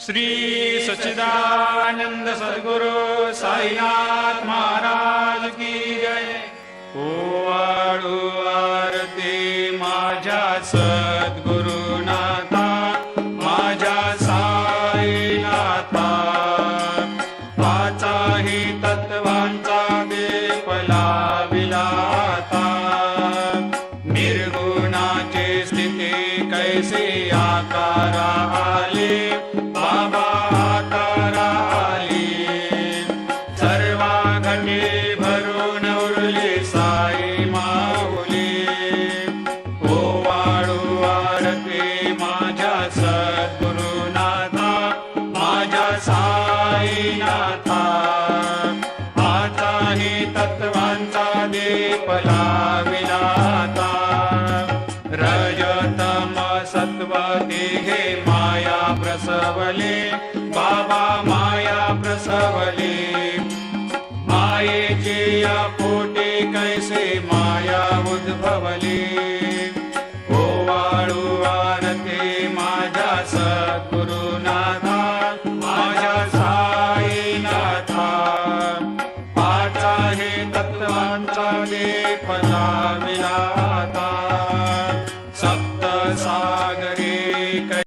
श्री सच्चिदानंद सद्गुरु साईनाथ महाराज की जय। ओवाळू आरती माझ्या सद्गुरुनाथा, माझ्या साईनाथा, पाचाही तत्वांचा दीप लाविला आता। निर्गुणाची स्थिती कैसे आकारा आले, बाबा आकारा आली। सर्वा घटे भरून उरली साई माऊली। ओवाळू आरती माझ्या सद्गुरुनाथा, माझ्या साईनाथा, आताही तत्वांचा दीप लाविला आता। रजतम सत्व तिघे माया प्रसवले, बाबा माया प्रसवले। मायेची या पोटी कैसे माया उद्भवली। ओवाळू आरती माझ्या सद्गुरुनाथा, माझ्या साईनाथा, पाचाही तत्वांचा दीप लाविला आता।